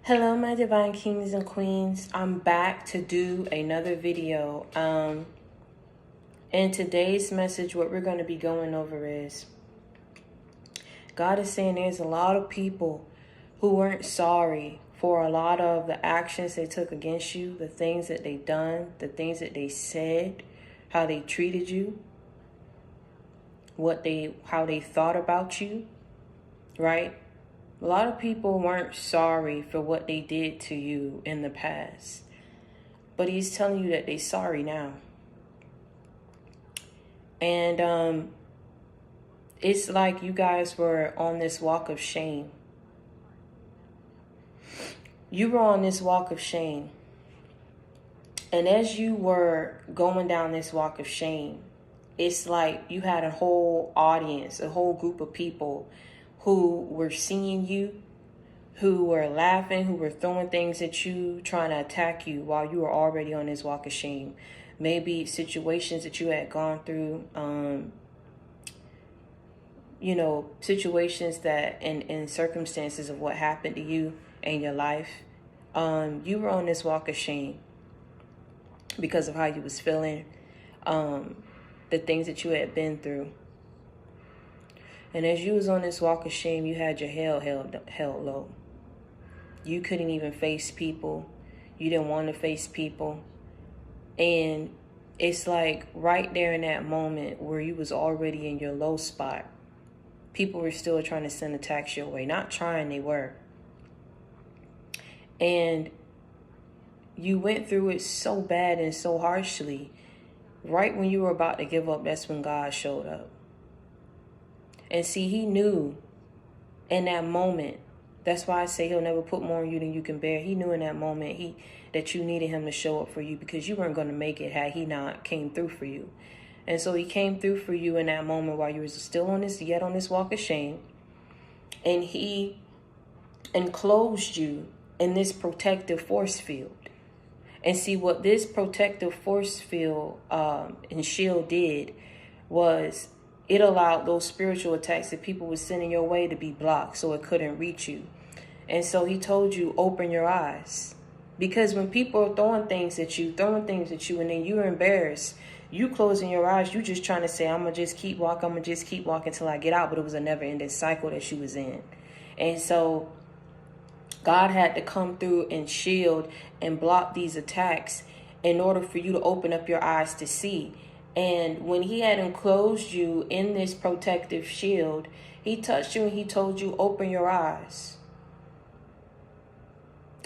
Hello, my divine kings and queens. I'm back to do another video. In today's message, what we're going to be going over is God is saying there's a lot of people who weren't sorry for a lot of the actions they took against you, the things that they done, the things that they said, how they treated you, how they thought about you, right? A lot of people weren't sorry for what they did to you in the past. But he's telling you that they're sorry now. And it's like you guys were on this walk of shame. You were on this walk of shame. And as you were going down this walk of shame, it's like you had a whole audience, a whole group of people who were seeing you, who were laughing, who were throwing things at you, trying to attack you while you were already on this walk of shame. Maybe situations that you had gone through, situations that in circumstances of what happened to you in your life, you were on this walk of shame because of how you was feeling, the things that you had been through. And as you was on this walk of shame, you had your held low. You couldn't even face people. You didn't want to face people. And it's like right there in that moment where you was already in your low spot, people were still trying to send attacks your way. Not trying, they were. And you went through it so bad and so harshly. Right when you were about to give up, that's when God showed up. And see, he knew in that moment. That's why I say he'll never put more on you than you can bear. He knew in that moment that you needed him to show up for you because you weren't going to make it had he not came through for you. And so he came through for you in that moment while you were still on this walk of shame. And he enclosed you in this protective force field. And see, what this protective force field and shield did was it allowed those spiritual attacks that people were sending your way to be blocked so it couldn't reach you. And so he told you, open your eyes. Because when people are throwing things at you, and then you're embarrassed, you closing your eyes, you just trying to say, I'm going to just keep walking until I get out. But it was a never-ending cycle that she was in. And so God had to come through and shield and block these attacks in order for you to open up your eyes to see. And when he had enclosed you in this protective shield, he touched you and he told you, open your eyes.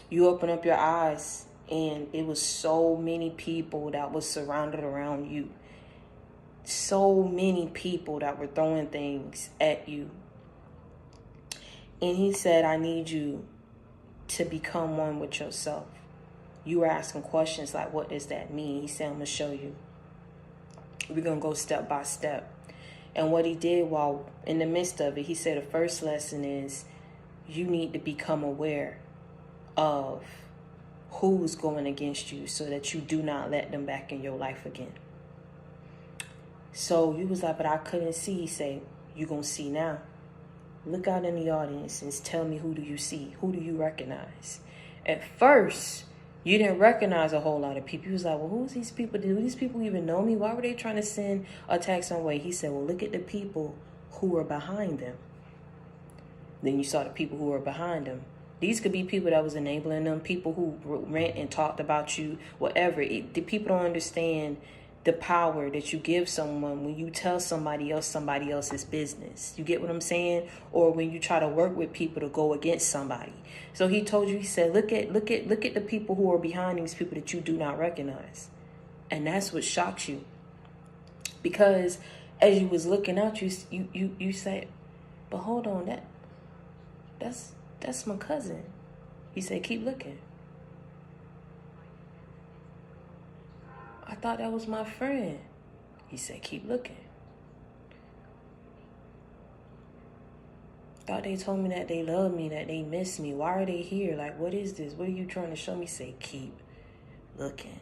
You open up your eyes, and it was so many people that was surrounded around you. So many people that were throwing things at you. And he said, I need you to become one with yourself. You were asking questions like, what does that mean? He said, I'm going to show you. We're going to go step by step. And what he did while in the midst of it, he said the first lesson is you need to become aware of who's going against you so that you do not let them back in your life again. So you was like, but I couldn't see. He said, you're going to see now. Look out in the audience and tell me, who do you see? Who do you recognize? At first, you didn't recognize a whole lot of people. He was like, well, who's these people? Do these people even know me? Why were they trying to send attacks my way? He said, well, look at the people who were behind them. Then you saw the people who were behind them. These could be people that was enabling them, people who went and talked about you, whatever. The people don't understand the power that you give someone when you tell somebody else's business. You get what I'm saying? Or when you try to work with people to go against somebody. So he told you, he said, look at the people who are behind these people that you do not recognize. And that's what shocks you. Because as you was looking out, you said, but hold on, that's my cousin. He said, keep looking. I thought that was my friend. He said, keep looking. Thought they told me that they love me, that they miss me. Why are they here? Like, what is this? What are you trying to show me? Say, keep looking.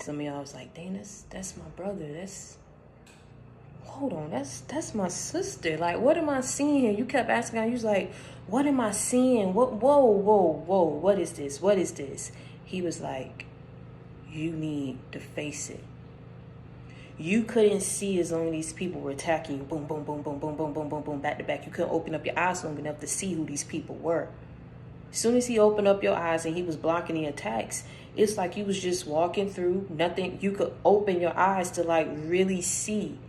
Some of y'all was like, dang, that's my brother. hold on, that's my sister. Like, what am I seeing here? You kept asking her, you was like, what am I seeing? Whoa, what is this? What is this? He was like, you need to face it. You couldn't see as long as these people were attacking you. Boom, boom, boom, boom, boom, boom, boom, boom, boom, back to back. You couldn't open up your eyes long enough to see who these people were. As soon as he opened up your eyes and he was blocking the attacks, it's like you was just walking through nothing. You could open your eyes to like really see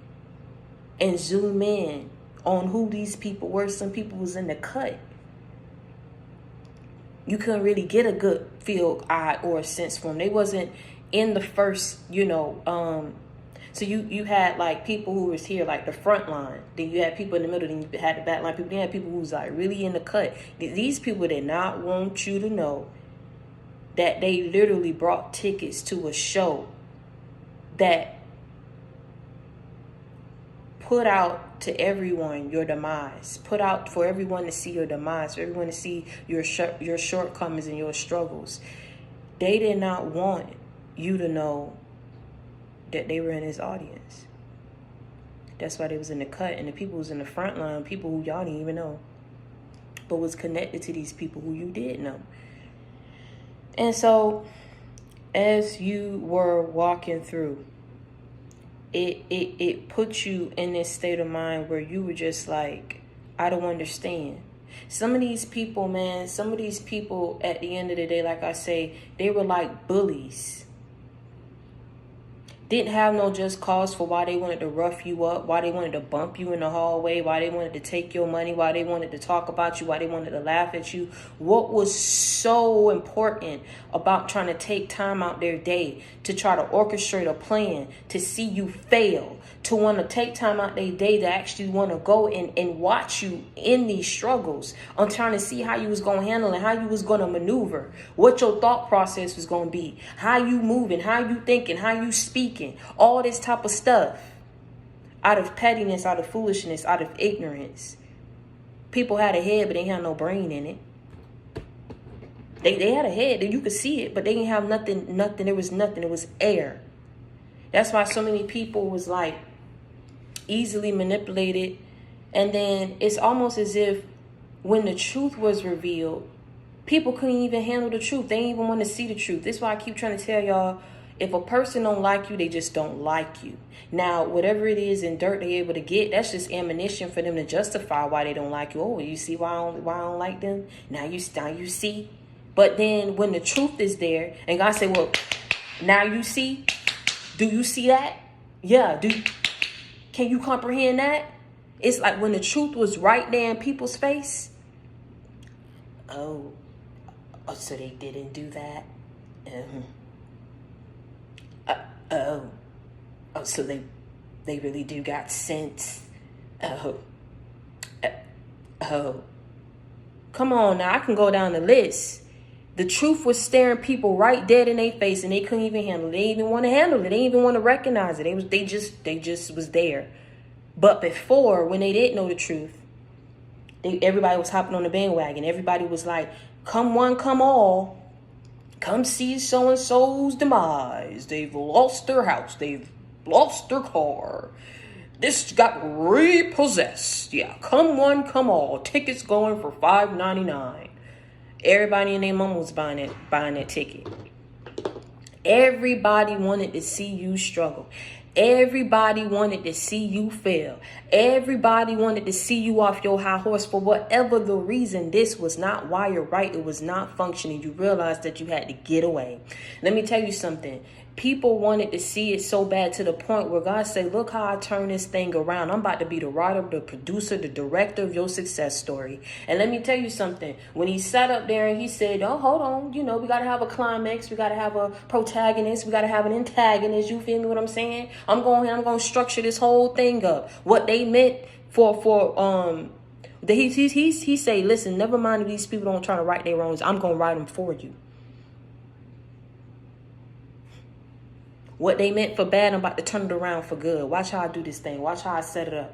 and zoom in on who these people were. Some people was in the cut. You couldn't really get a good feel, eye, or a sense for them. They wasn't in the first, so you had like people who was here, like the front line. Then you had people in the middle. Then you had the back line people. Then you had people who was like really in the cut. These people did not want you to know that they literally brought tickets to a show that put out to everyone your demise. Put out for everyone to see your demise. For everyone to see your shortcomings and your struggles. They did not want you to know that they were in his audience. That's why they was in the cut. And the people was in the front line, people who y'all didn't even know, but was connected to these people who you did know. And so as you were walking through, it put you in this state of mind where you were just like, I don't understand. Some of these people, man, at the end of the day, like I say, they were like bullies. Didn't have no just cause for why they wanted to rough you up, why they wanted to bump you in the hallway, why they wanted to take your money, why they wanted to talk about you, why they wanted to laugh at you. What was so important about trying to take time out their day to try to orchestrate a plan to see you fail, to want to take time out their day to actually want to go and watch you in these struggles. I'm trying to see how you was going to handle it, how you was going to maneuver, what your thought process was going to be, how you moving, how you thinking, how you speaking, all this type of stuff. Out of pettiness, out of foolishness, out of ignorance. People had a head, but they had no brain in it. They had a head, you could see it, but they didn't have nothing. There was nothing. It was air. That's why so many people was like easily manipulated. And then it's almost as if when the truth was revealed, people couldn't even handle the truth. They didn't even want to see the truth. That's why I keep trying to tell y'all, if a person don't like you, they just don't like you. Now, whatever it is in dirt they able to get, that's just ammunition for them to justify why they don't like you. Oh, you see why I don't like them? Now you see. But then when the truth is there, and God say, well, now you see? Do you see that? Yeah. Can you comprehend that? It's like when the truth was right there in people's face. Oh, so they didn't do that? So they really do got sense. Come on now, I can go down the list. The truth was staring people right dead in their face, and they couldn't even handle it. They didn't even want to handle it. They didn't even want to recognize it. They just was there. But before, when they didn't know the truth, everybody was hopping on the bandwagon. Everybody was like, come one, come all. Come see so-and-so's demise. They've lost their house. They've lost their car. This got repossessed. Yeah, come one, come all. Tickets going for $5.99. Everybody and their mama was buying that ticket. Everybody wanted to see you struggle. Everybody wanted to see you fail. Everybody wanted to see you off your high horse for whatever the reason. This was not wired right. It was not functioning. You realized that you had to get away. Let me tell you something. People wanted to see it so bad to the point where God said, look how I turn this thing around. I'm about to be the writer, the producer, the director of your success story. And let me tell you something. When he sat up there and he said, oh, hold on. We got to have a climax. We got to have a protagonist. We got to have an antagonist. You feel me what I'm saying? I'm going to structure this whole thing up. What they meant he say, listen, never mind if these people don't try to right their wrongs. I'm going to write them for you. What they meant for bad, I'm about to turn it around for good. Watch how I do this thing. Watch how I set it up.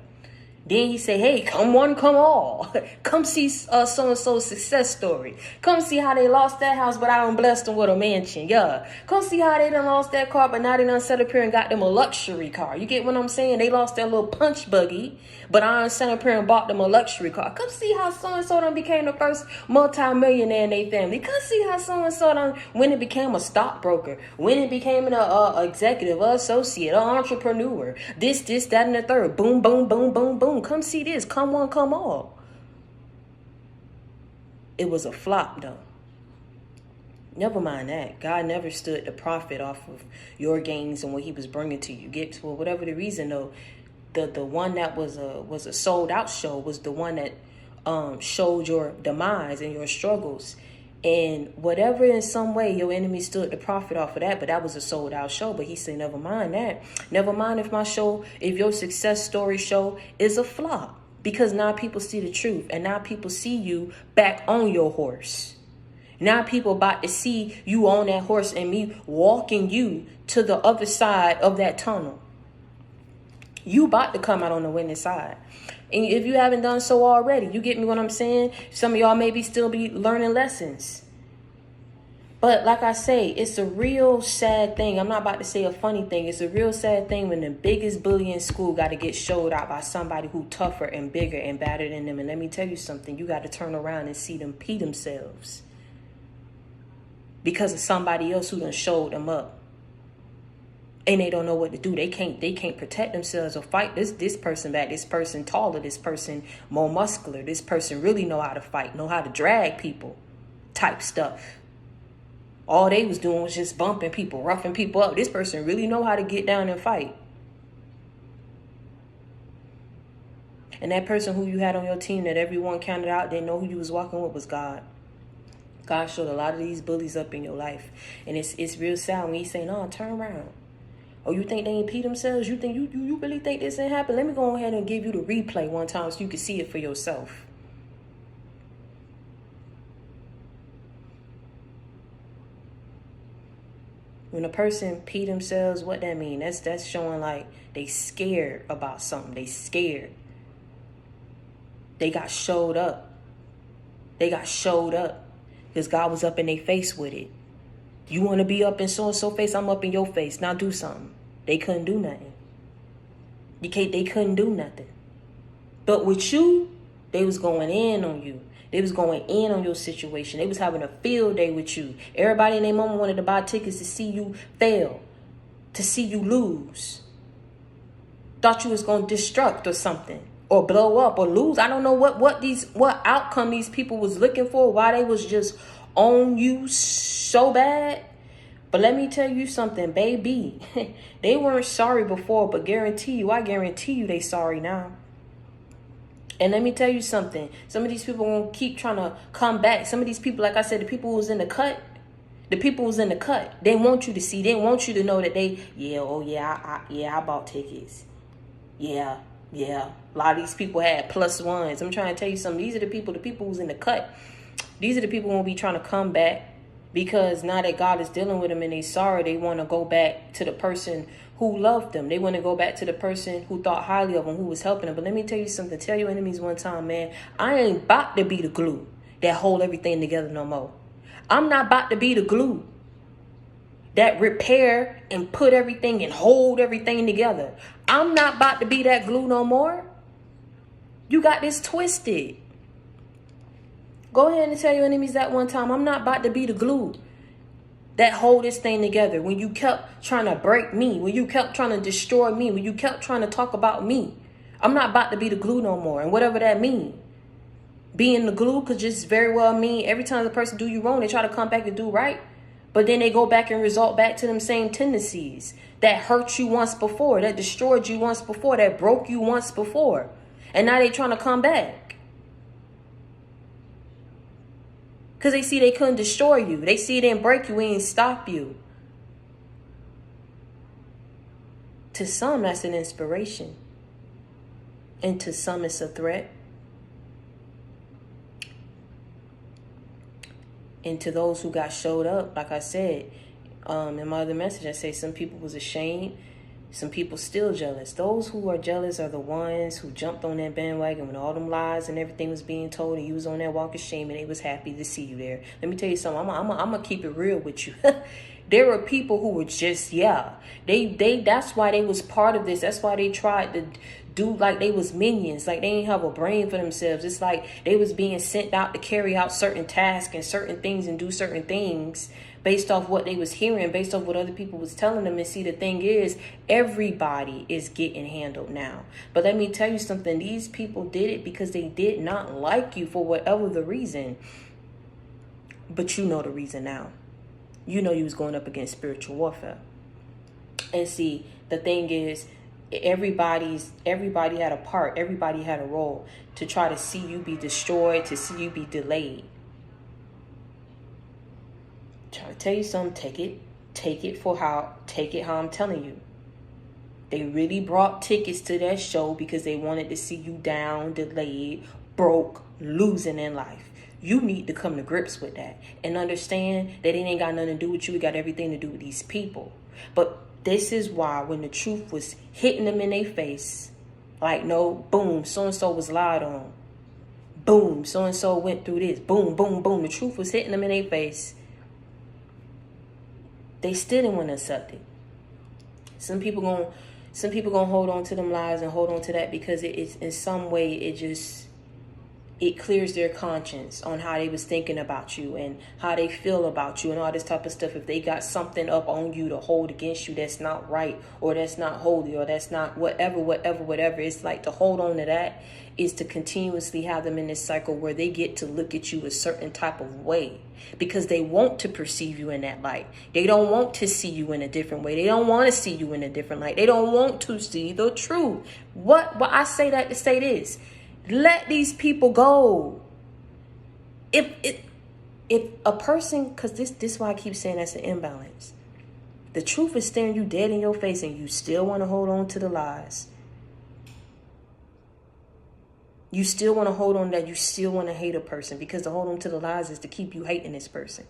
Then he say, hey, come one, come all. Come see so-and-so's success story. Come see how they lost that house, but I done blessed them with a mansion. Yeah. Come see how they done lost that car, but now they done set up here and got them a luxury car. You get what I'm saying? They lost their little punch buggy, but I done set up here and bought them a luxury car. Come see how so-and-so done became the first multi-millionaire in their family. Come see how so-and-so done, when it became a stockbroker, when it became an executive, an associate, an entrepreneur, this, that, and the third. Boom, boom, boom, boom, boom. Come see this. Come one, come all. It was a flop, though. Never mind that. God never stood to profit off of your gains and what he was bringing to you. Get for whatever the reason, though. The one that was a sold out show was the one that showed your demise and your struggles. And whatever in some way your enemy stood to profit off of that, but that was a sold out show. But he said, never mind that. Never mind if your success story show is a flop, because now people see the truth, and now people see you back on your horse. Now people about to see you on that horse and me walking you to the other side of that tunnel. You about to come out on the winning side. And if you haven't done so already, you get me what I'm saying? Some of y'all maybe still be learning lessons. But like I say, it's a real sad thing. I'm not about to say a funny thing. It's a real sad thing when the biggest bully in school got to get showed out by somebody who tougher and bigger and badder than them. And let me tell you something. You got to turn around and see them pee themselves because of somebody else who done showed them up. And they don't know what to do. They can't protect themselves or fight this person back. This person taller, this person more muscular. This person really know how to fight, know how to drag people type stuff. All they was doing was just bumping people, roughing people up. This person really know how to get down and fight. And that person who you had on your team that everyone counted out, they know who you was walking with, was God. God showed a lot of these bullies up in your life. And it's real sad when he say, no, turn around. Oh, you think they ain't pee themselves? You think you really think this ain't happen? Let me go ahead and give you the replay one time so you can see it for yourself. When a person pee themselves, what that mean? That's showing like they scared about something. They scared. They got showed up. They got showed up because God was up in their face with it. You want to be up in so-and-so face? I'm up in your face. Now do something. They couldn't do nothing. They couldn't do nothing. But with you, they was going in on you. They was going in on your situation. They was having a field day with you. Everybody and their mama wanted to buy tickets to see you fail, to see you lose. Thought you was going to destruct or something, or blow up or lose. I don't know what outcome these people was looking for, why they was just on you so bad. But let me tell you something, baby. They weren't sorry before, but I guarantee you they sorry now. And let me tell you something. Some of these people won't keep trying to come back. Some of these people, like I said, the people who was in the cut, they want you to see. They want you to know that I bought tickets. Yeah. A lot of these people had plus ones. I'm trying to tell you something. These are the people who's in the cut. These are the people who won't be trying to come back. Because now that God is dealing with them and they sorry, they want to go back to the person who loved them. They want to go back to the person who thought highly of them, who was helping them. But let me tell you something. Tell your enemies one time, man, I ain't about to be the glue that hold everything together no more. I'm not about to be the glue that repair and put everything and hold everything together. I'm not about to be that glue no more. You got this twisted. Go ahead and tell your enemies that one time. I'm not about to be the glue that hold this thing together. When you kept trying to break me, when you kept trying to destroy me, when you kept trying to talk about me, I'm not about to be the glue no more. And whatever that means. Being the glue could just very well mean every time the person do you wrong, they try to come back and do right. But then they go back and resort back to them same tendencies that hurt you once before, that destroyed you once before, that broke you once before. And now they trying to come back. Because they see they couldn't destroy you. They see it didn't break you, it didn't stop you. To some, that's an inspiration. And to some, it's a threat. And to those who got showed up, like I said, in my other message, I say some people was ashamed Some people still jealous. Those who are jealous are the ones who jumped on that bandwagon when all them lies and everything was being told, and you was on that walk of shame, and they was happy to see you there. Let me tell you something. I'm gonna keep it real with you. There were people who were just, that's why they was part of this. That's why they tried to do like they was minions, like they didn't have a brain for themselves. It's like they was being sent out to carry out certain tasks and certain things and do certain things based off what they was hearing, based off what other people was telling them. And see, the thing is, everybody is getting handled now. But let me tell you something. These people did it because they did not like you for whatever the reason. But you know the reason now. You know you was going up against spiritual warfare. And see, the thing is, everybody had a part. Everybody had a role to try to see you be destroyed, to see you be delayed. Try to tell you something. Take it how I'm telling you. They really brought tickets to that show because they wanted to see you down, delayed, broke, losing in life. You need to come to grips with that and understand that it ain't got nothing to do with you. It got everything to do with these people. But this is why when the truth was hitting them in their face, like, no, boom, so-and-so was lied on. Boom, so-and-so went through this. Boom, boom, boom. The truth was hitting them in their face. They still didn't want to accept it. Some people gonna hold on to them lies and hold on to that because it's in some way it clears their conscience on how they was thinking about you and how they feel about you and all this type of stuff. If they got something up on you to hold against you that's not right or that's not holy or that's not whatever, it's like to hold on to that is to continuously have them in this cycle where they get to look at you a certain type of way because they want to perceive you in that light. They don't want to see you in a different way. They don't want to see you in a different light. They don't want to see the truth. What I say that to say this. Let these people go. If a person, because this is why I keep saying that's an imbalance. The truth is staring you dead in your face and you still want to hold on to the lies. You still want to hold on to that. You still want to hate a person because to hold on to the lies is to keep you hating this person.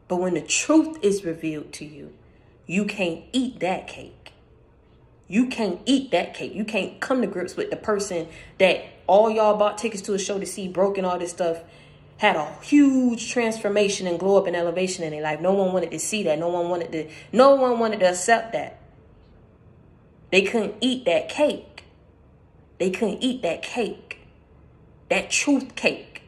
But when the truth is revealed to you, you can't eat that cake. You can't eat that cake. You can't come to grips with the person that all y'all bought tickets to a show to see, broke and all this stuff, had a huge transformation and glow up and elevation in their life. No one wanted to see that. No one wanted to accept that. They couldn't eat that cake. They couldn't eat that cake. That truth cake.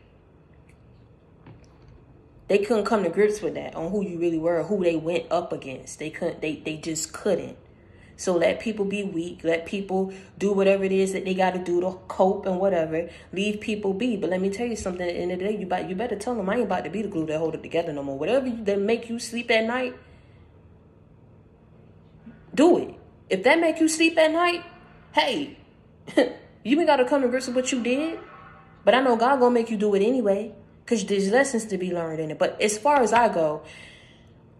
They couldn't come to grips with that on who you really were, who they went up against. They just couldn't. So let people be weak. Let people do whatever it is that they got to do to cope and whatever. Leave people be. But let me tell you something. At the end of the day, you better tell them I ain't about to be the glue that hold it together no more. Whatever that make you sleep at night, do it. If that make you sleep at night, hey, you ain't got to come to grips with what you did. But I know God gonna make you do it anyway because there's lessons to be learned in it. But as far as I go,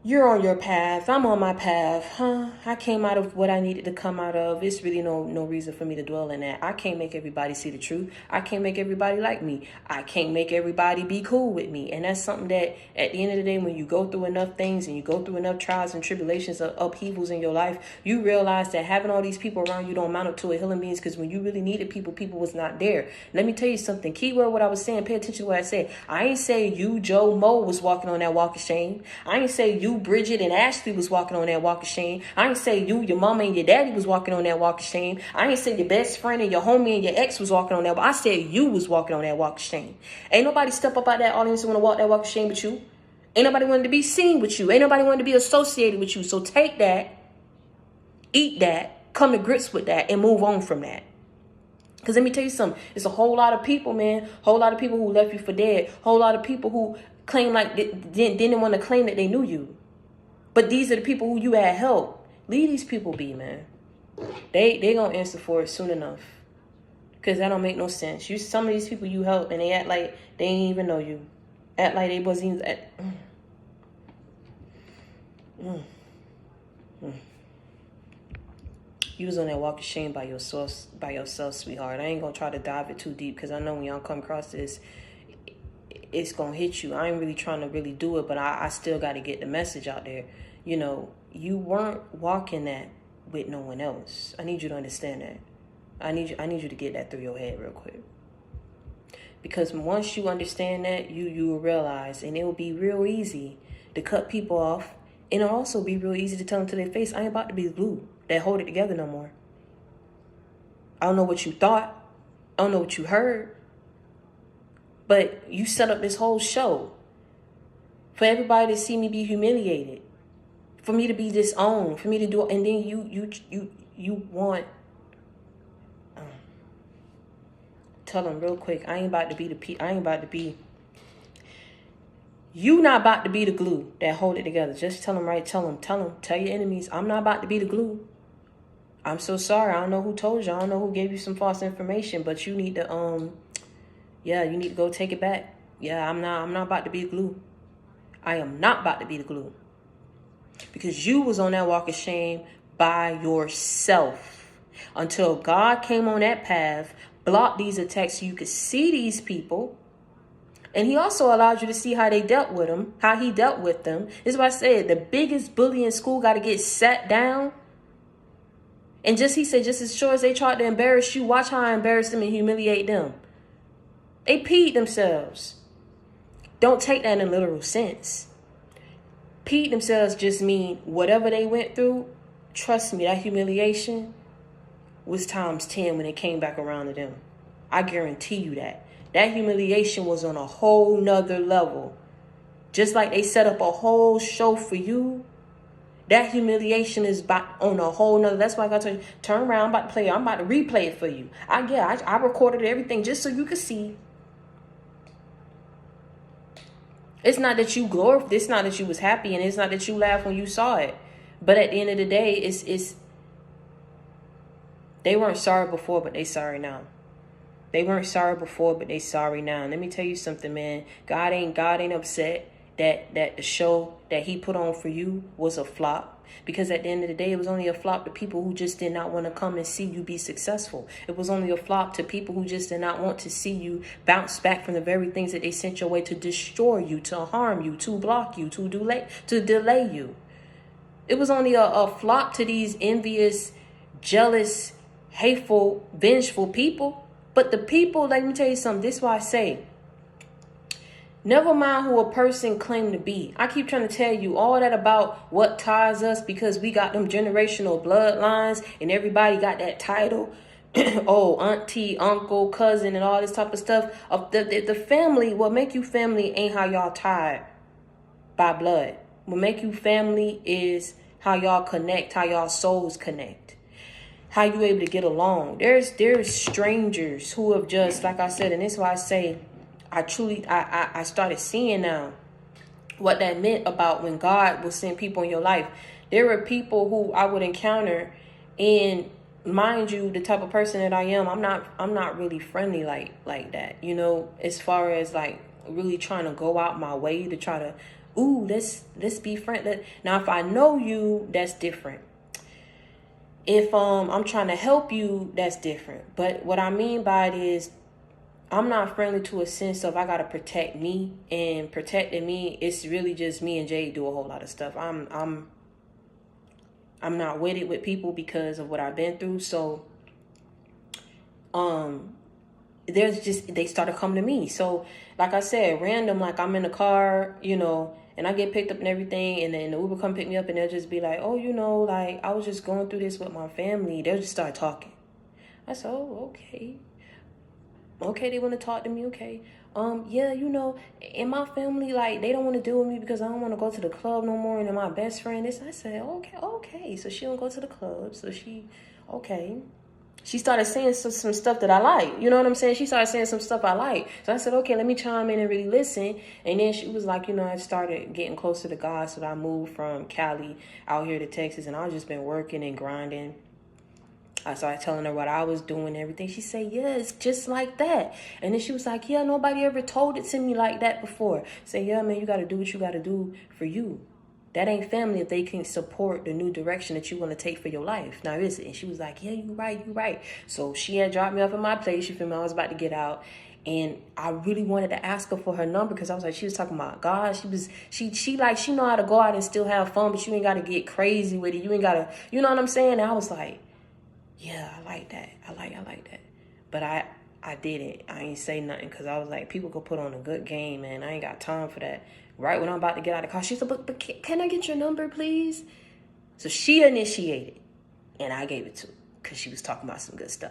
you're on your path. I'm on my path. I came out of what I needed to come out of. It's really no reason for me to dwell in that. I can't make everybody see the truth. I can't make everybody like me. I can't make everybody be cool with me. And that's something that at the end of the day, when you go through enough things and you go through enough trials and tribulations, upheavals in your life, you realize that having all these people around you don't amount up to a healing beings because when you really needed people was not there. Let me tell you something. Keyword what I was saying. Pay attention to what I said. I ain't say you, Joe, Mo was walking on that walk of shame. I ain't say you, Bridget and Ashley was walking on that walk of shame. I ain't say you, your mama and your daddy was walking on that walk of shame. I ain't say your best friend and your homie and your ex was walking on that. I said you was walking on that walk of shame. Ain't nobody step up out that audience and want to walk that walk of shame with you. Ain't nobody wanted to be seen with you. Ain't nobody wanted to be associated with you. So take that, eat that, come to grips with that, and move on from that. Because let me tell you something. It's a whole lot of people, man. Whole lot of people who left you for dead. Whole lot of people who claim like didn't want to claim that they knew you. But these are the people who you had helped. Leave these people be, man. They gonna answer for it soon enough. Because that don't make no sense. Some of these people you helped and they act like they ain't even know you. Act like they wasn't even... You was on that walk of shame by yourself, sweetheart. I ain't gonna try to dive it too deep because I know when y'all come across this, it's gonna hit you. I ain't really trying to really do it, but I still got to get the message out there. You know, you weren't walking that with no one else. I need you to understand that. I need you to get that through your head real quick. Because once you understand that, you will realize, and it will be real easy to cut people off. And it'll also be real easy to tell them to their face, I ain't about to be the glue that hold it together no more. I don't know what you thought. I don't know what you heard. But you set up this whole show for everybody to see me be humiliated, for me to be disowned, for me to do, and then you want. Tell them real quick, I ain't about to be. You not about to be the glue that hold it together. Just tell them right. Tell your enemies, I'm not about to be the glue. I'm so sorry. I don't know who told you. I don't know who gave you some false information, but you need to you need to go take it back. Yeah, I'm not about to be the glue. I am not about to be the glue. Because you was on that walk of shame by yourself until God came on that path, blocked these attacks so you could see these people. And he also allowed you to see how they dealt with them, how he dealt with them. This is why I said the biggest bully in school got to get sat down. And he said, just as sure as they tried to embarrass you, watch how I embarrass them and humiliate them. They peed themselves. Don't take that in a literal sense. Peed themselves just mean whatever they went through, trust me, that humiliation was times 10 when it came back around to them. I guarantee you that. That humiliation was on a whole nother level. Just like they set up a whole show for you, that humiliation is on a whole nother. That's why I got to turn around. I'm about to play it. I'm about to replay it for you. I recorded everything just so you could see. It's not that you glorified. It's not that you was happy, and it's not that you laughed when you saw it. But at the end of the day, it's they weren't sorry before, but they sorry now. They weren't sorry before, but they sorry now. And let me tell you something, man. God ain't upset that the show that he put on for you was a flop. Because at the end of the day, it was only a flop to people who just did not want to come and see you be successful. It was only a flop to people who just did not want to see you bounce back from the very things that they sent your way to destroy you, to harm you, to block you, to delay you. It was only a flop to these envious, jealous, hateful, vengeful people. But the people, let me tell you something. This is why I say, never mind who a person claimed to be. I keep trying to tell you all that about what ties us because we got them generational bloodlines and everybody got that title. Oh, auntie, uncle, cousin, and all this type of stuff. The family, what make you family ain't how y'all tied by blood. What make you family is how y'all connect, how y'all souls connect. How you able to get along. There's strangers who have just, like I said, and this is why I say, I started seeing now what that meant about when God will send people in your life. There were people who I would encounter, and mind you, the type of person that I am, I'm not really friendly like that. You know, as far as like really trying to go out my way to try to, let's be friends. Now, if I know you, that's different. If I'm trying to help you, that's different. But what I mean by it is, I'm not friendly to a sense of I gotta protect me, and protecting me, it's really just me and Jay do a whole lot of stuff. I'm not with it with people because of what I've been through. So they started coming to me. So like I said, random, like I'm in the car, you know, and I get picked up and everything, and then the Uber come pick me up, and they'll just be like, oh, you know, like I was just going through this with my family. They'll just start talking. I said, oh, okay. Okay, they want to talk to me. Okay. Yeah, you know, in my family, like, they don't want to deal with me because I don't want to go to the club no more. And then my best friend is, I said, okay. So she don't go to the club. So okay. She started saying some stuff that I like. You know what I'm saying? She started saying some stuff I like. So I said, okay, let me chime in and really listen. And then she was like, you know, I started getting closer to God. So I moved from Cali out here to Texas. And I've just been working and grinding. I started telling her what I was doing and everything. She said, yeah, it's just like that. And then she was like, yeah, nobody ever told it to me like that before. Say, yeah, man, you got to do what you got to do for you. That ain't family if they can support the new direction that you want to take for your life. Now, is it? And she was like, yeah, you right. So she had dropped me off at my place. You feel me? I was about to get out. And I really wanted to ask her for her number because I was like, she was talking about God. She like, she know how to go out and still have fun, but you ain't got to get crazy with it. You ain't got to, you know what I'm saying? And I was like, yeah, I like that. I like that. But I didn't. I ain't say nothing because I was like, people could put on a good game, man. I ain't got time for that. Right when I'm about to get out of the car, she said, but can I get your number, please? So she initiated, and I gave it to her because she was talking about some good stuff.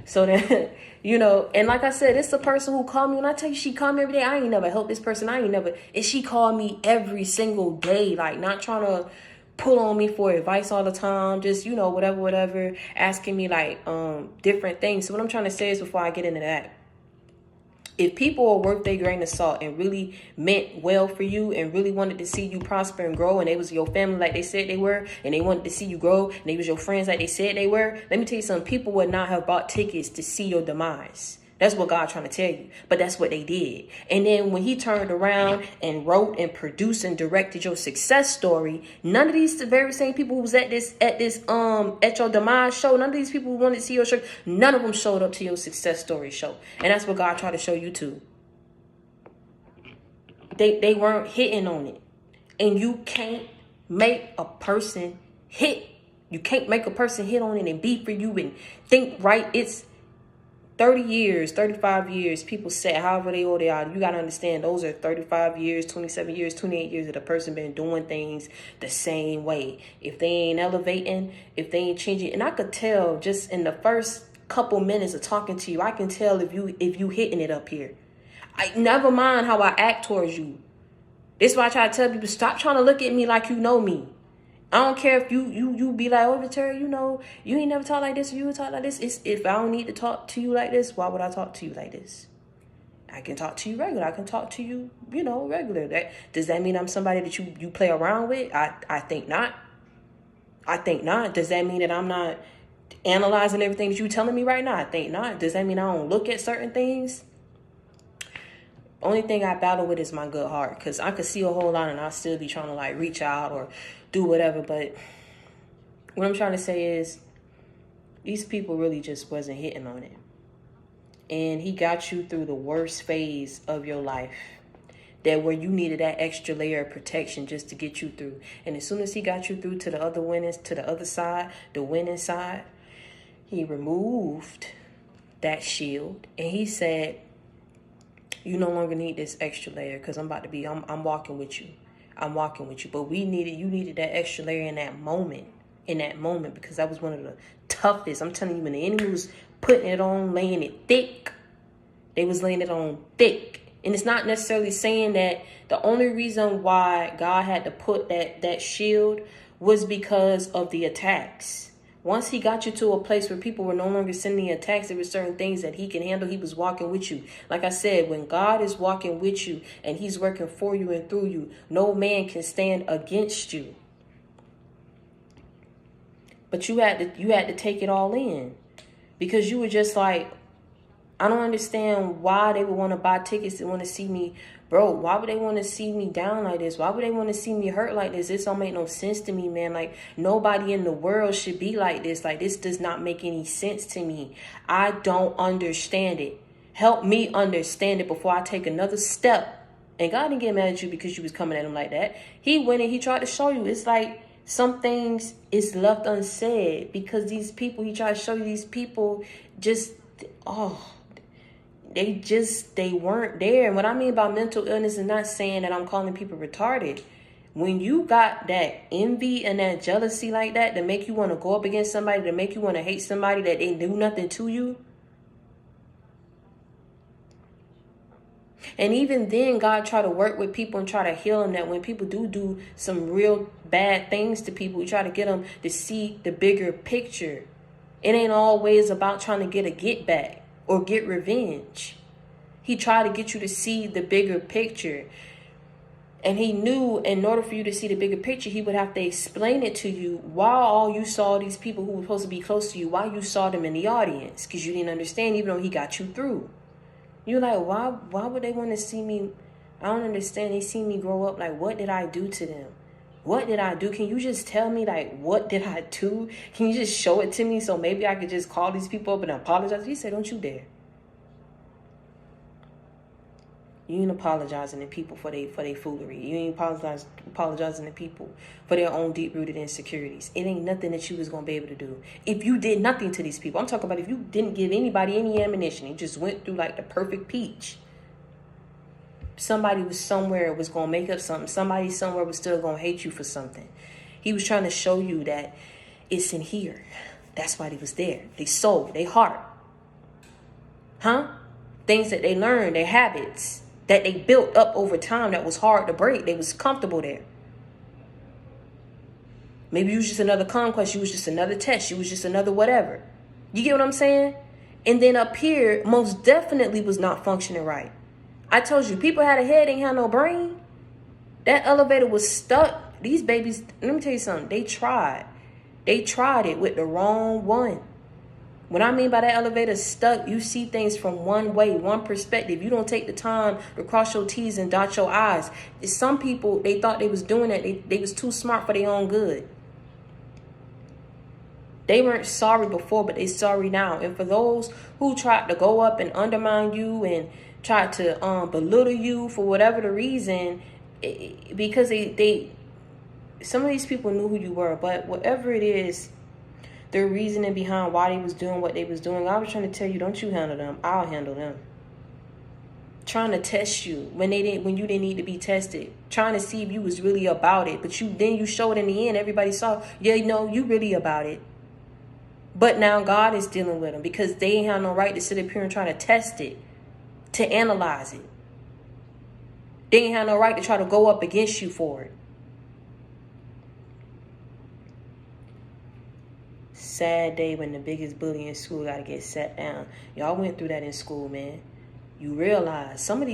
So then, you know, and like I said, it's the person who called me. When I tell you she called me every day, I ain't never helped this person. And she called me every single day, like not trying to pull on me for advice all the time. Just, you know, whatever, asking me like different things. So what I'm trying to say is, before I get into that, if people are worth their grain of salt and really meant well for you and really wanted to see you prosper and grow, and they was your family like they said they were, and they wanted to see you grow, and they was your friends like they said they were, let me tell you something, people would not have bought tickets to see your demise. That's what God trying to tell you. But that's what they did. And then when he turned around and wrote and produced and directed your success story, none of these very same people who was at your demise show, none of these people who wanted to see your show, none of them showed up to your success story show. And that's what God tried to show you too. They weren't hitting on it. And you can't make a person hit. You can't make a person hit on it and be for you and think right. It's 30 years, 35 years, people say, however they old they are, you got to understand, those are 35 years, 27 years, 28 years that a person been doing things the same way. If they ain't elevating, if they ain't changing, and I could tell just in the first couple minutes of talking to you, I can tell if you hitting it up here. I never mind how I act towards you. This is why I try to tell people, stop trying to look at me like you know me. I don't care if you be like, oh, Victoria, you know, you ain't never talk like this, or you would talk like this. If I don't need to talk to you like this, why would I talk to you like this? I can talk to you regular. I can talk to you, you know, regular. Does that mean I'm somebody that you play around with? I think not. I think not. Does that mean that I'm not analyzing everything that you telling me right now? I think not. Does that mean I don't look at certain things? Only thing I battle with is my good heart, because I could see a whole lot and I'll still be trying to like reach out or do whatever. But what I'm trying to say is, these people really just wasn't hitting on it. And he got you through the worst phase of your life, that where you needed that extra layer of protection just to get you through. And as soon as he got you through to the other winnings, to the other side, the winning side, he removed that shield and he said, you no longer need this extra layer, because I'm walking with you. I'm walking with you. But you needed that extra layer in that moment, because that was one of the toughest. I'm telling you, when the enemy was putting it on, laying it thick, they was laying it on thick. And it's not necessarily saying that the only reason why God had to put that shield was because of the attacks. Once he got you to a place where people were no longer sending attacks, there were certain things that he can handle. He was walking with you. Like I said, when God is walking with you and he's working for you and through you, no man can stand against you. But you had to take it all in, because you were just like, I don't understand why they would want to buy tickets and want to see me. Bro, why would they want to see me down like this? Why would they want to see me hurt like this? This don't make no sense to me, man. Like, nobody in the world should be like this. Like, this does not make any sense to me. I don't understand it. Help me understand it before I take another step. And God didn't get mad at you because you was coming at him like that. He went and he tried to show you. It's like some things is left unsaid because these people, he tried to show you, these people just, they weren't there. And what I mean by mental illness is not saying that I'm calling people retarded. When you got that envy and that jealousy like that make you want to go up against somebody, to make you want to hate somebody that they do nothing to you. And even then, God try to work with people and try to heal them, that when people do some real bad things to people, we try to get them to see the bigger picture. It ain't always about trying to get a get back or get revenge. He tried to get you to see the bigger picture. And he knew in order for you to see the bigger picture, he would have to explain it to you why all you saw these people who were supposed to be close to you, why you saw them in the audience, because you didn't understand, even though he got you through. You're like, why would they want to see me? I don't understand. They see me grow up. Like, what did I do to them? What did I do? Can you just tell me, like, what did I do? Can you just show it to me so maybe I could just call these people up and apologize? He said, don't you dare. You ain't apologizing to people for their foolery. You ain't apologizing to people for their own deep-rooted insecurities. It ain't nothing that you was going to be able to do. If you did nothing to these people, I'm talking about if you didn't give anybody any ammunition, you just went through like the perfect peach. Somebody was somewhere was going to make up something. Somebody somewhere was still going to hate you for something. He was trying to show you that it's in here. That's why he was there. They soul, they heart. Things that they learned, their habits that they built up over time that was hard to break. They was comfortable there. Maybe you was just another conquest. You was just another test. You was just another whatever. You get what I'm saying? And then up here, most definitely was not functioning right. I told you, people had a head, ain't had no brain. That elevator was stuck. These babies, let me tell you something. They tried. They tried it with the wrong one. What I mean by that elevator stuck, you see things from one way, one perspective. You don't take the time to cross your T's and dot your I's. Some people, they thought they was doing that. They was too smart for their own good. They weren't sorry before, but they sorry now. And for those who tried to go up and undermine you and tried to belittle you for whatever the reason, because they some of these people knew who you were, but whatever it is, their reasoning behind why they was doing what they was doing, I was trying to tell you, don't you handle them. I'll handle them. Trying to test you when you didn't need to be tested. Trying to see if you was really about it. But you showed in the end, everybody saw, yeah, no, you really about it. But now God is dealing with them because they ain't have no right to sit up here and try to test it, to analyze it. They ain't have no right to try to go up against you for it. Sad day when the biggest bully in school got to get sat down. Y'all went through that in school, man. You realize some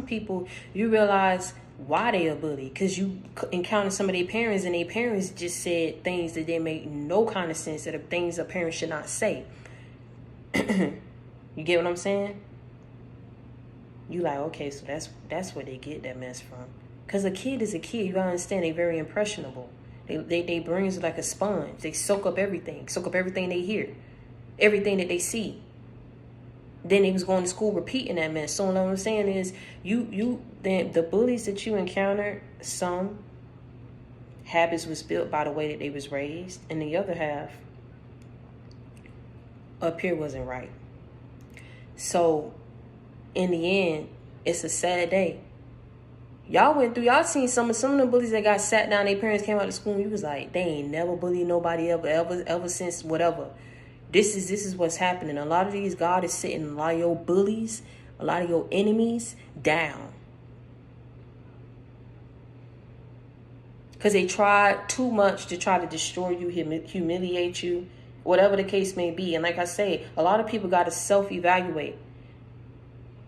people, you realize why they a bully, because you encountered some of their parents and their parents just said things that didn't make no kind of sense, that are things a parent should not say. You get what I'm saying? You like, okay, so that's where they get that mess from. Because a kid is a kid. You gotta understand, they very impressionable. They brains are like a sponge. They soak up everything they hear, everything that they see. Then they was going to school repeating that mess. So what I'm saying is, the bullies that you encountered, some habits was built by the way that they was raised, and the other half up here wasn't right. So in the end, it's a sad day. Y'all seen some of the bullies that got sat down, their parents came out of school, and you was like, they ain't never bullied nobody ever since whatever. This is what's happening. A lot of these, God is sitting a lot of your bullies, a lot of your enemies down. Because they tried too much to try to destroy you, humiliate you, whatever the case may be. And like I say, a lot of people got to self-evaluate.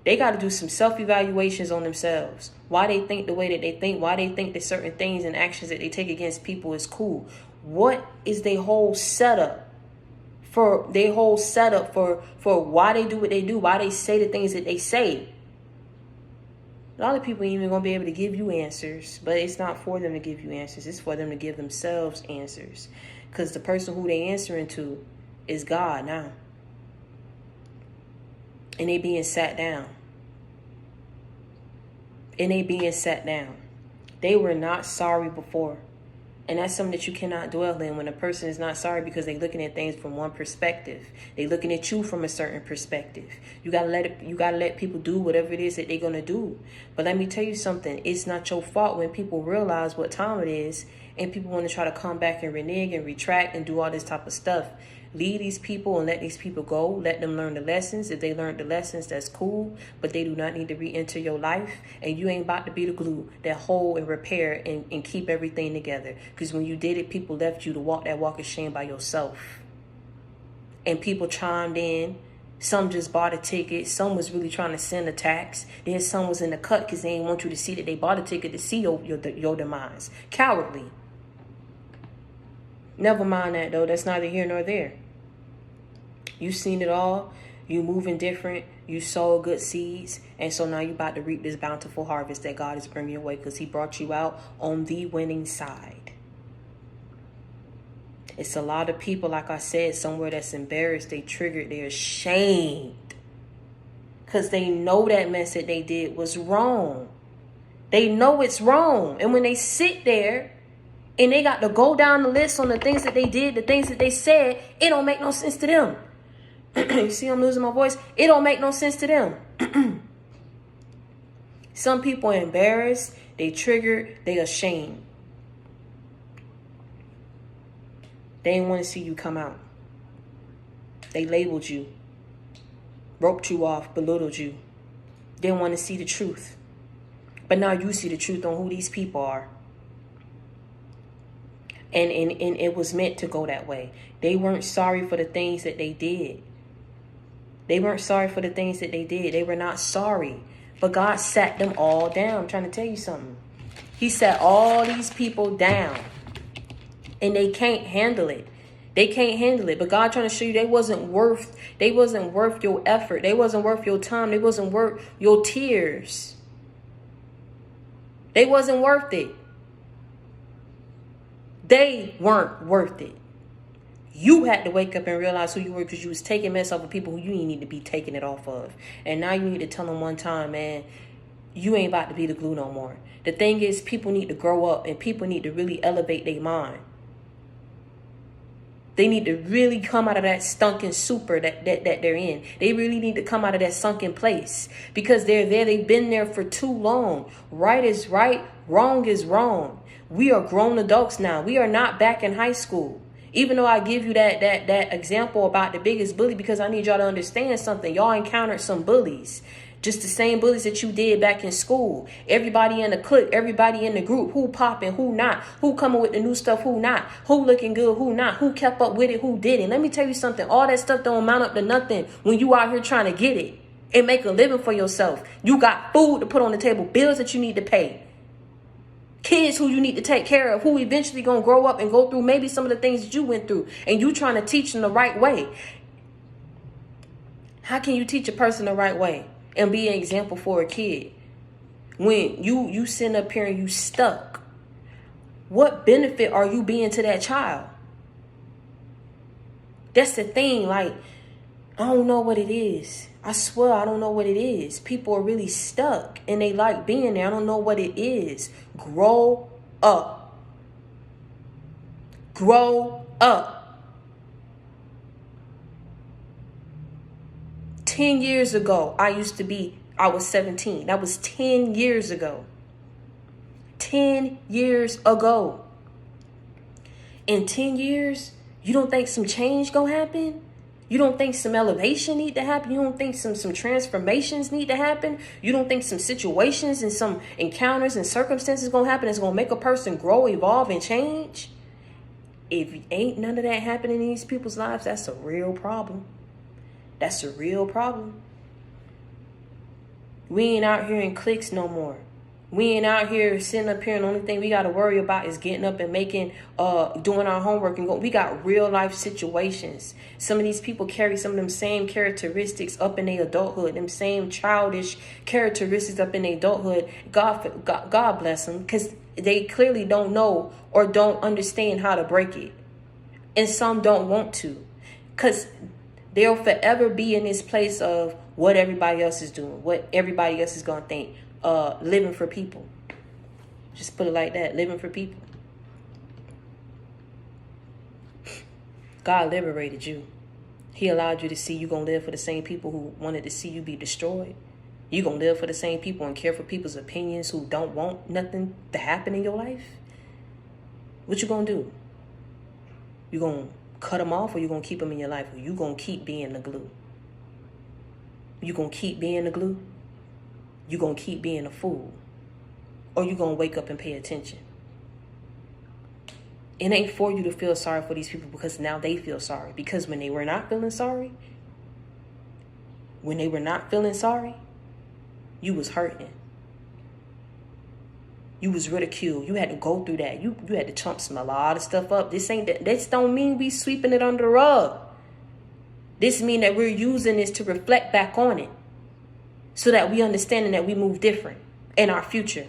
They got to do some self-evaluations on themselves. Why they think the way that they think, why they think that certain things and actions that they take against people is cool. What is their whole setup for why they do what they do, why they say the things that they say? A lot of people ain't even going to be able to give you answers, but it's not for them to give you answers. It's for them to give themselves answers, because the person who they answering to is God now. And they being sat down. They were not sorry before. And that's something that you cannot dwell in when a person is not sorry, because they're looking at things from one perspective. They're looking at you from a certain perspective. You gotta let people do whatever it is that they're gonna do. But let me tell you something, it's not your fault when people realize what time it is and people want to try to come back and renege and retract and do all this type of stuff. Leave these people and let these people go. Let them learn the lessons. If they learned the lessons, that's cool. But they do not need to re-enter your life. And you ain't about to be the glue that hold and repair and keep everything together. Because when you did it, people left you to walk that walk of shame by yourself. And people chimed in. Some just bought a ticket. Some was really trying to send a tax. Then some was in the cut because they didn't want you to see that they bought a ticket to see your demise. Cowardly. Never mind that, though. That's neither here nor there. You seen it all. You moving different. You sowed good seeds. And so now you about to reap this bountiful harvest that God is bringing your way, because he brought you out on the winning side. It's a lot of people, like I said, somewhere that's embarrassed. They triggered. They're ashamed. Because they know that mess that they did was wrong. They know it's wrong. And when they sit there and they got to go down the list on the things that they did, the things that they said, it don't make no sense to them. You see I'm losing my voice? It don't make no sense to them. Some people are embarrassed, they triggered, they ashamed. They didn't want to see you come out. They labeled you, roped you off, belittled you. Didn't want to see the truth. But now you see the truth on who these people are. And it was meant to go that way. They weren't sorry for the things that they did. They weren't sorry for the things that they did. They were not sorry. But God sat them all down. I'm trying to tell you something. He sat all these people down. And they can't handle it. They can't handle it. But God trying to show you they wasn't worth your effort. They wasn't worth your time. They wasn't worth your tears. They wasn't worth it. They weren't worth it. You had to wake up and realize who you were, because you was taking mess off of people who you didn't need to be taking it off of. And now you need to tell them one time, man, you ain't about to be the glue no more. The thing is, people need to grow up, and people need to really elevate their mind. They need to really come out of that stunken super that they're in. They really need to come out of that sunken place, because they're there. They've been there for too long. Right is right. Wrong is wrong. We are grown adults now. We are not back in high school. Even though I give you that example about the biggest bully, because I need y'all to understand something. Y'all encountered some bullies. Just the same bullies that you did back in school. Everybody in the clique, everybody in the group, who popping, who not, who coming with the new stuff, who not, who looking good, who not, who kept up with it, who didn't. Let me tell you something. All that stuff don't amount up to nothing when you out here trying to get it and make a living for yourself. You got food to put on the table, bills that you need to pay, kids who you need to take care of, who eventually gonna grow up and go through maybe some of the things that you went through, and you trying to teach them the right way. How can you teach a person the right way and be an example for a kid when you sitting up here and you stuck? What benefit are you being to that child? That's the thing. Like, I don't know what it is. I swear I don't know what it is. People are really stuck and they like being there. I don't know what it is. Grow up. Grow up. 10 years ago, I was 17. That was 10 years ago. 10 years ago. In 10 years, you don't think some change gonna happen? You don't think some elevation need to happen? You don't think some transformations need to happen? You don't think some situations and some encounters and circumstances gonna happen that's gonna make a person grow, evolve, and change? If ain't none of that happening in these people's lives, that's a real problem. That's a real problem. We ain't out here in cliques no more. We ain't out here sitting up here and the only thing we got to worry about is getting up and making, doing our homework and going. We got real life situations. Some of these people carry some of them same characteristics up in their adulthood, them same childish characteristics up in their adulthood. God bless them, because they clearly don't know or don't understand how to break it. And some don't want to, because they'll forever be in this place of what everybody else is doing, what everybody else is going to think. Living for people. Just put it like that. Living for people. God liberated you. He allowed you to see you gonna live for the same people who wanted to see you be destroyed. You gonna live for the same people and care for people's opinions who don't want nothing to happen in your life? What you gonna do? You gonna cut them off, or you gonna keep them in your life? Or you gonna keep being the glue? You gonna keep being the glue? You gonna keep being a fool? Or you gonna wake up and pay attention? It ain't for you to feel sorry for these people, because now they feel sorry. Because when they were not feeling sorry, you was hurting. You was ridiculed. You had to go through that. You had to chump a lot of stuff up. This don't mean we sweeping it under the rug. This mean that we're using this to reflect back on it, so that we understand and that we move different in our future.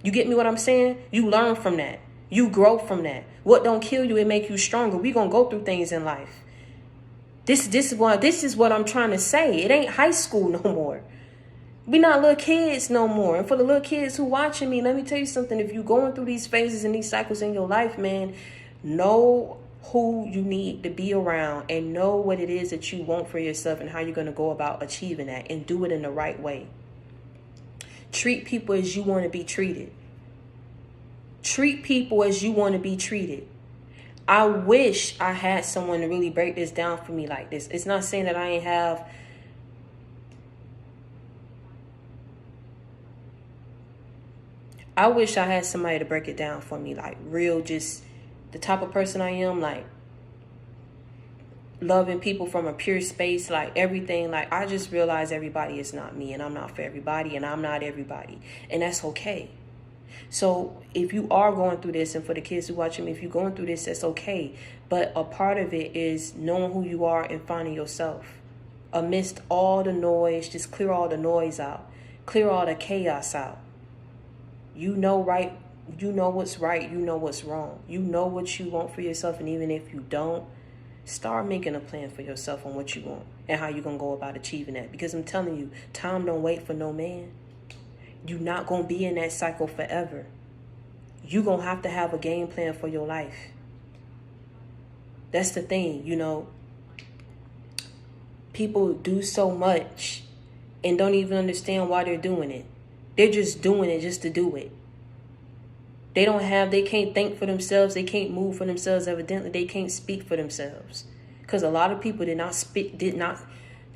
You get me what I'm saying? You learn from that. You grow from that. What don't kill you, it make you stronger. We gonna go through things in life. This is what I'm trying to say. It ain't high school no more. We not little kids no more. And for the little kids who watching me, let me tell you something. If you're going through these phases and these cycles in your life, man, know who you need to be around and know what it is that you want for yourself and how you're going to go about achieving that, and do it in the right way. Treat people as you want to be treated. Treat people as you want to be treated. I wish I had someone to really break this down for me like this. It's not saying that I ain't have. I wish I had somebody to break it down for me, like real, just the type of person I am, like loving people from a pure space, like everything. Like, I just realized everybody is not me, and I'm not for everybody, and I'm not everybody, and that's okay. So if you are going through this, and for the kids who watching me, if you're going through this, that's okay. But a part of it is knowing who you are and finding yourself. Amidst all the noise, just clear all the noise out. Clear all the chaos out. You know right, you know what's right, you know what's wrong. You know what you want for yourself, and even if you don't, start making a plan for yourself on what you want and how you're going to go about achieving that. Because I'm telling you, time don't wait for no man. You're not going to be in that cycle forever. You're going to have a game plan for your life. That's the thing, you know. People do so much and don't even understand why they're doing it. They're just doing it just to do it. They can't think for themselves. They can't move for themselves. Evidently, they can't speak for themselves. Because a lot of people they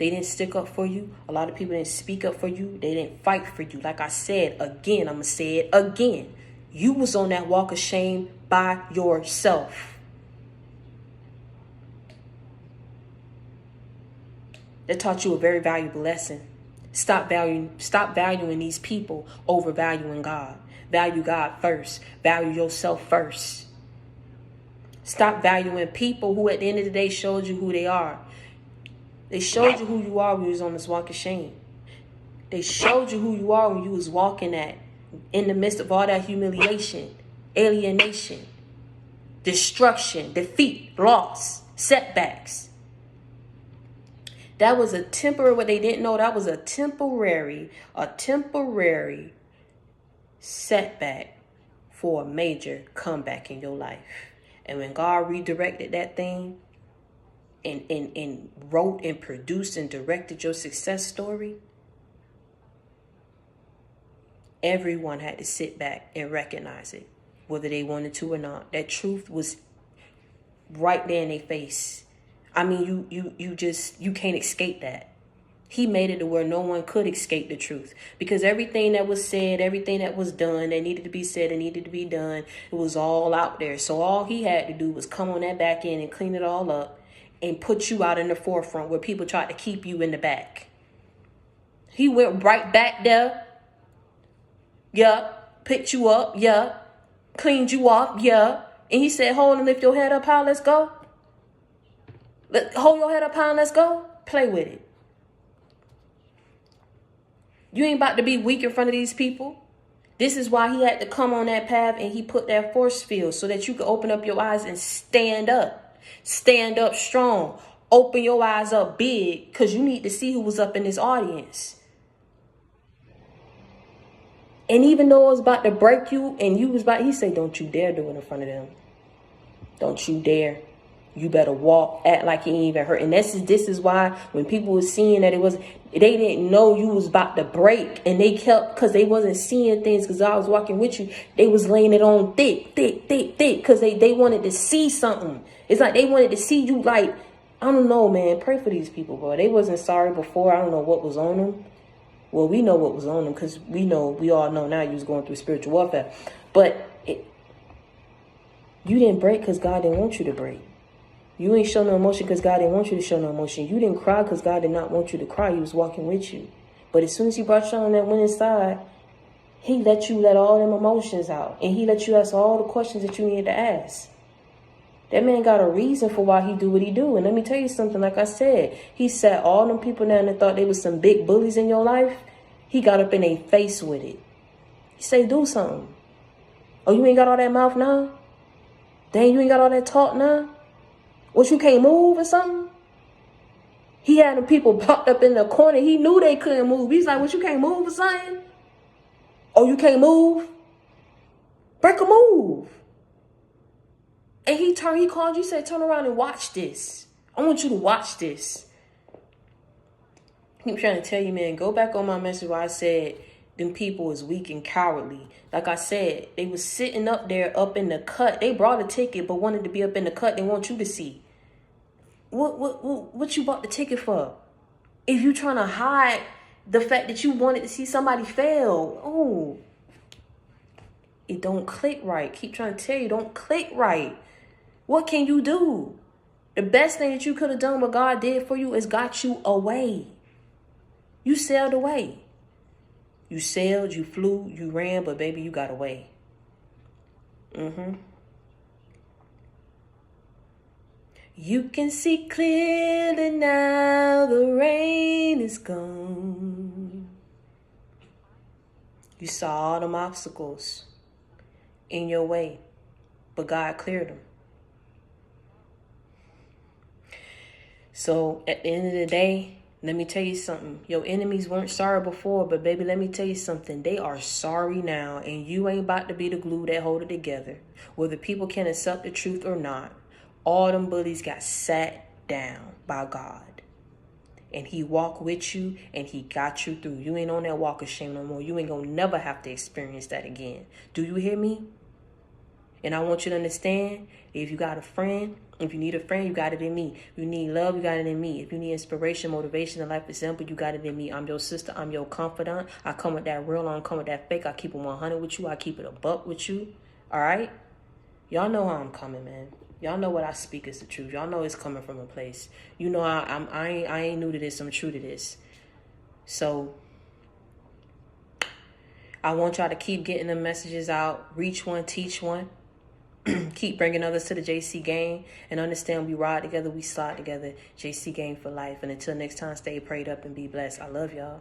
didn't stick up for you. A lot of people didn't speak up for you. They didn't fight for you. Like I said, again, I'm going to say it again. You was on that walk of shame by yourself. That taught you a very valuable lesson. Stop valuing these people over valuing God. Value God first. Value yourself first. Stop valuing people who at the end of the day showed you who they are. They showed you who you are when you was on this walk of shame. They showed you who you are when you was walking in the midst of all that humiliation, alienation, destruction, defeat, loss, setbacks. That was a temporary, what they didn't know, that was a temporary setback for a major comeback in your life. And when God redirected that thing and wrote and produced and directed your success story, everyone had to sit back and recognize it, whether they wanted to or not. That truth was right there in their face. I mean, you can't escape that. He made it to where no one could escape the truth, because everything that was said, everything that was done, that needed to be said and needed to be done, it was all out there. So all he had to do was come on that back end and clean it all up and put you out in the forefront where people tried to keep you in the back. He went right back there. Yeah. Picked you up. Yeah. Cleaned you up. Yeah. And he said, hold and lift your head up high. Let's go. Hold your head up high and let's go. Play with it. You ain't about to be weak in front of these people. This is why he had to come on that path, and he put that force field so that you could open up your eyes and stand up. Stand up strong. Open your eyes up big, because you need to see who was up in this audience. And even though it was about to break you, and he said, don't you dare do it in front of them. Don't you dare. You better walk, act like you ain't even hurt. And this is why when people were seeing that they didn't know you was about to break, and they kept, because they wasn't seeing things, because I was walking with you, they was laying it on thick, because they wanted to see something. It's like they wanted to see you, like, I don't know, man. Pray for these people, bro. They wasn't sorry before. I don't know what was on them. Well, we know what was on them, because we all know now you was going through spiritual warfare. But you didn't break because God didn't want you to break. You ain't show no emotion because God didn't want you to show no emotion. You didn't cry because God did not want you to cry. He was walking with you. But as soon as he brought you on that winning side, he let you let all them emotions out. And he let you ask all the questions that you needed to ask. That man got a reason for why he do what he do. And let me tell you something, like I said, he sat all them people down that thought they was some big bullies in your life. He got up in their face with it. He say, do something. Oh, you ain't got all that mouth now? Dang, you ain't got all that talk now? What, you can't move or something? He had them people popped up in the corner. He knew they couldn't move. He's like, what, you can't move or something? Oh, you can't move? Break a move. And he called you, said, turn around and watch this. I want you to watch this. I keep trying to tell you, man, go back on my message where I said them people is weak and cowardly. Like I said, they was sitting up there up in the cut. They brought a ticket but wanted to be up in the cut. They want you to see. What you bought the ticket for? If you trying to hide the fact that you wanted to see somebody fail, oh, it don't click right. Keep trying to tell you, don't click right. What can you do? The best thing that you could have done, what God did for you, is got you away. You sailed away. You sailed, you flew, you ran, but baby, you got away. You can see clearly now, the rain is gone. You saw all them obstacles in your way, but God cleared them. So at the end of the day, let me tell you something. Your enemies weren't sorry before, but baby, let me tell you something. They are sorry now, and you ain't about to be the glue that hold it together. Whether people can accept the truth or not, all them bullies got sat down by God. And he walked with you, and he got you through. You ain't on that walk of shame no more. You ain't gonna never have to experience that again. Do you hear me? And I want you to understand, if you got a friend, if you need a friend, you got it in me. If you need love, you got it in me. If you need inspiration, motivation, and life example, you got it in me. I'm your sister. I'm your confidant. I come with that real. I don't come with that fake. I keep it 100 with you. I keep it a buck with you. All right? Y'all know how I'm coming, man. Y'all know what I speak is the truth. Y'all know it's coming from a place. You know I ain't new to this. I'm true to this. So I want y'all to keep getting the messages out. Reach one, teach one. Keep bringing others to the JC game, and understand we ride together, we slide together. JC game for life. And until next time, stay prayed up and be blessed. I love y'all.